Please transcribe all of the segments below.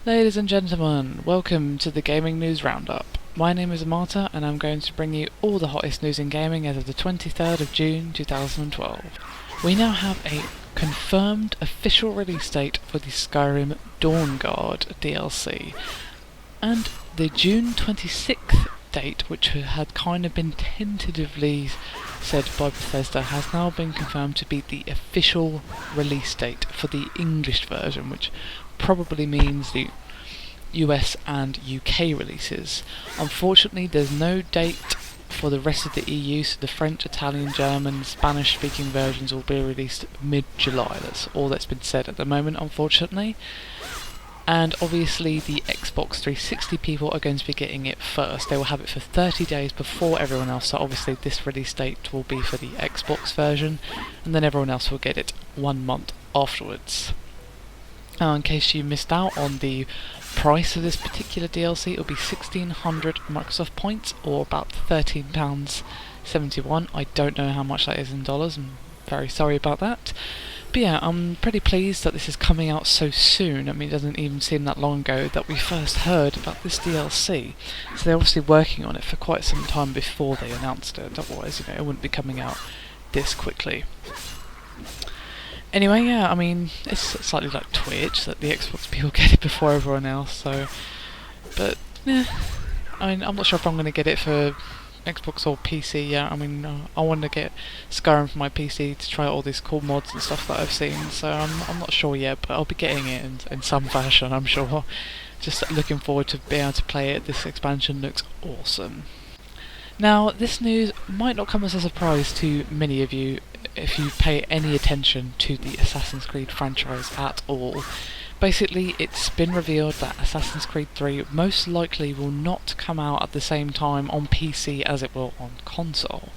Ladies and gentlemen, welcome to the Gaming News Roundup. My name is Amata and I'm going to bring you all the hottest news in gaming as of the 23rd of June 2012. We now have a confirmed official release date for the Skyrim Dawnguard DLC, and the June 26th date, which had kind of been tentatively said by Bethesda, has now been confirmed to be the official release date for the English version, which probably means the US and UK releases. Unfortunately, there's no date for the rest of the EU, so the French, Italian, German, Spanish speaking versions will be released mid-July. That's all that's been said at the moment, unfortunately. And obviously the Xbox 360 people are going to be getting it first. They will have it for 30 days before everyone else, so obviously this release date will be for the Xbox version, and then everyone else will get it 1 month afterwards. Now, in case you missed out on the price of this particular DLC, it will be 1600 Microsoft points, or about £13.71. I don't know how much that is in dollars, I'm very sorry about that. But yeah, I'm pretty pleased that this is coming out so soon. I mean, it doesn't even seem that long ago that we first heard about this DLC. So they're obviously working on it for quite some time before they announced it, otherwise, it wouldn't be coming out this quickly. Anyway, yeah, I mean, it's slightly like Twitch, that the Xbox people get it before everyone else, so... But, yeah, I mean, I'm not sure if I'm going to get it for Xbox or PC yet. I mean, I want to get Skyrim for my PC to try out all these cool mods and stuff that I've seen, so I'm not sure yet, but I'll be getting it in some fashion, I'm sure. Just looking forward to being able to play it. This expansion looks awesome. Now, this news might not come as a surprise to many of you if you pay any attention to the Assassin's Creed franchise at all. Basically, it's been revealed that Assassin's Creed 3 most likely will not come out at the same time on PC as it will on console.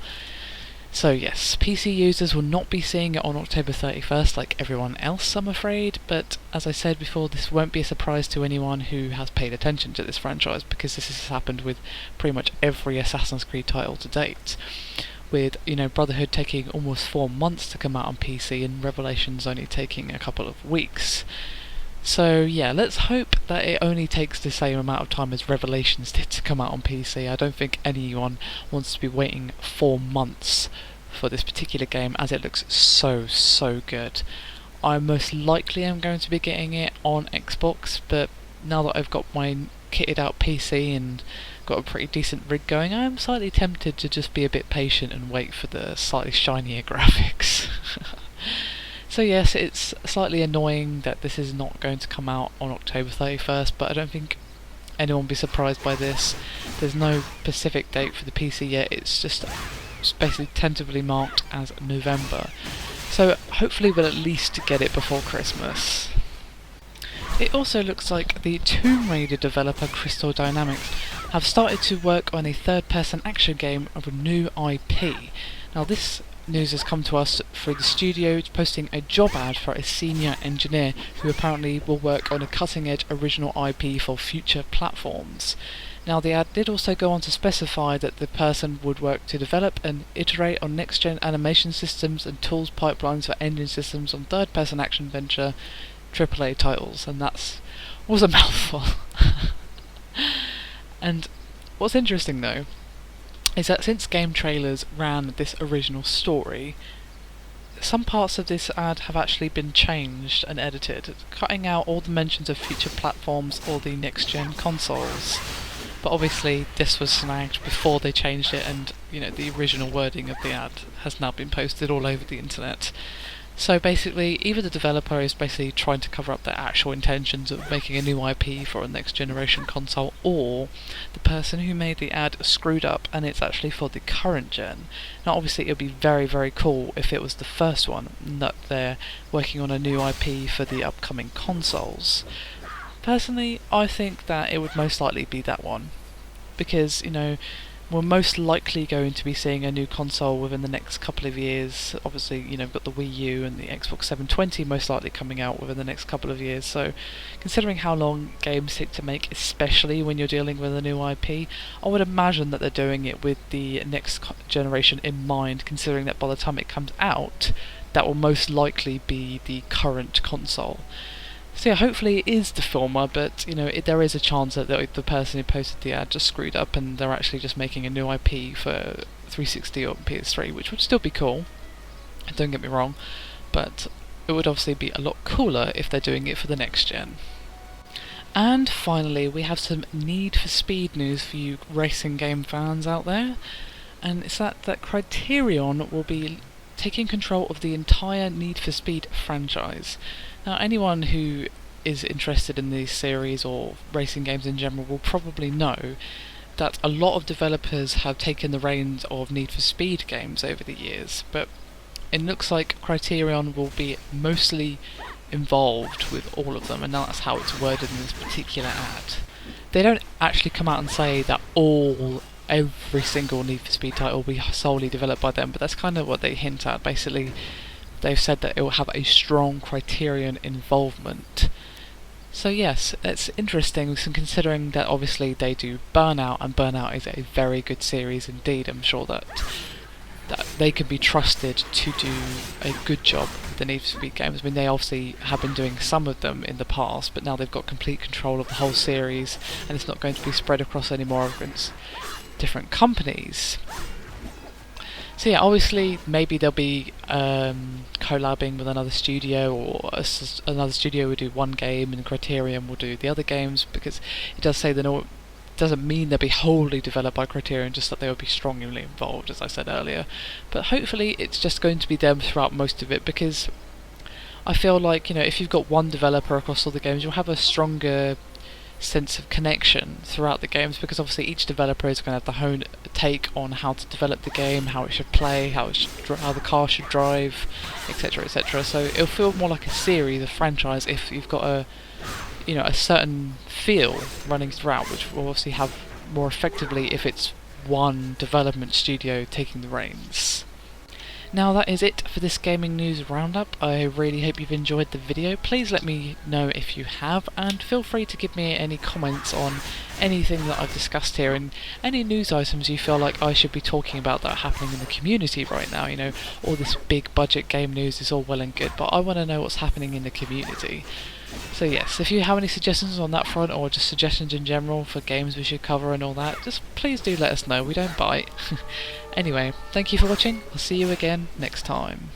So yes, PC users will not be seeing it on October 31st like everyone else, I'm afraid, but as I said before, this won't be a surprise to anyone who has paid attention to this franchise, because this has happened with pretty much every Assassin's Creed title to date. With, Brotherhood taking almost 4 months to come out on PC and Revelations only taking a couple of weeks. So yeah, let's hope that it only takes the same amount of time as Revelations did to come out on PC. I don't think anyone wants to be waiting 4 months for this particular game, as it looks so good. I most likely am going to be getting it on Xbox, but now that I've got my kitted out PC and got a pretty decent rig going, I am slightly tempted to just be a bit patient and wait for the slightly shinier graphics. So yes, it's slightly annoying that this is not going to come out on October 31st, but I don't think anyone will be surprised by this. There's no specific date for the PC yet, it's basically tentatively marked as November. So hopefully we'll at least get it before Christmas. It also looks like the Tomb Raider developer Crystal Dynamics have started to work on a third-person action game of a new IP. Now this news has come to us through the studio posting a job ad for a senior engineer who apparently will work on a cutting-edge original IP for future platforms. Now the ad did also go on to specify that the person would work to develop and iterate on next-gen animation systems and tools pipelines for engine systems on third-person action adventure AAA titles, and was a mouthful. And what's interesting though is that since game trailers ran this original story, some parts of this ad have actually been changed and edited, cutting out all the mentions of future platforms or the next-gen consoles. But obviously this was snagged before they changed it, and the original wording of the ad has now been posted all over the internet. So basically, either the developer is basically trying to cover up their actual intentions of making a new IP for a next generation console, or the person who made the ad screwed up and it's actually for the current gen. Now obviously it would be very cool if it was the first one, and that they're working on a new IP for the upcoming consoles. Personally, I think that it would most likely be that one, because we're most likely going to be seeing a new console within the next couple of years. Obviously, we've got the Wii U and the Xbox 720 most likely coming out within the next couple of years, so considering how long games take to make, especially when you're dealing with a new IP, I would imagine that they're doing it with the next generation in mind, considering that by the time it comes out, that will most likely be the current console. So yeah, hopefully it is the former, but you know, there is a chance that the person who posted the ad just screwed up and they're actually just making a new IP for 360 or PS3, which would still be cool. Don't get me wrong, but it would obviously be a lot cooler if they're doing it for the next gen. And finally, we have some Need for Speed news for you racing game fans out there, and it's that Criterion will be taking control of the entire Need for Speed franchise. Now, anyone who is interested in these series or racing games in general will probably know that a lot of developers have taken the reins of Need for Speed games over the years, but it looks like Criterion will be mostly involved with all of them, and that's how it's worded in this particular ad. They don't actually come out and say that every single Need for Speed title will be solely developed by them, but that's kind of what they hint at. Basically, they've said that it will have a strong Criterion involvement. So yes, it's interesting, considering that obviously they do Burnout, and Burnout is a very good series indeed. I'm sure that they can be trusted to do a good job with the Need for Speed games. I mean, they obviously have been doing some of them in the past, but now they've got complete control of the whole series, and it's not going to be spread across any more against different companies. So yeah, obviously maybe they'll be collabing with another studio, or another studio will do one game and Criterion will do the other games, because it does say that doesn't mean they'll be wholly developed by Criterion, just that they will be strongly involved, as I said earlier. But hopefully it's just going to be them throughout most of it, because I feel like, you know, if you've got one developer across all the games, you'll have a stronger sense of connection throughout the games, because obviously each developer is going to have their own take on how to develop the game, how it should play, how the car should drive, etc, etc. So it'll feel more like a series, a franchise, if you've got a certain feel running throughout, which will obviously have more effectively if it's one development studio taking the reins. Now that is it for this gaming news roundup. I really hope you've enjoyed the video. Please let me know if you have, and feel free to give me any comments on anything that I've discussed here, and any news items you feel like I should be talking about that are happening in the community right now. You know, all this big budget game news is all well and good, but I want to know what's happening in the community. So yes, if you have any suggestions on that front, or just suggestions in general for games we should cover and all that, just please do let us know. We don't bite. Anyway, thank you for watching. I'll see you again next time.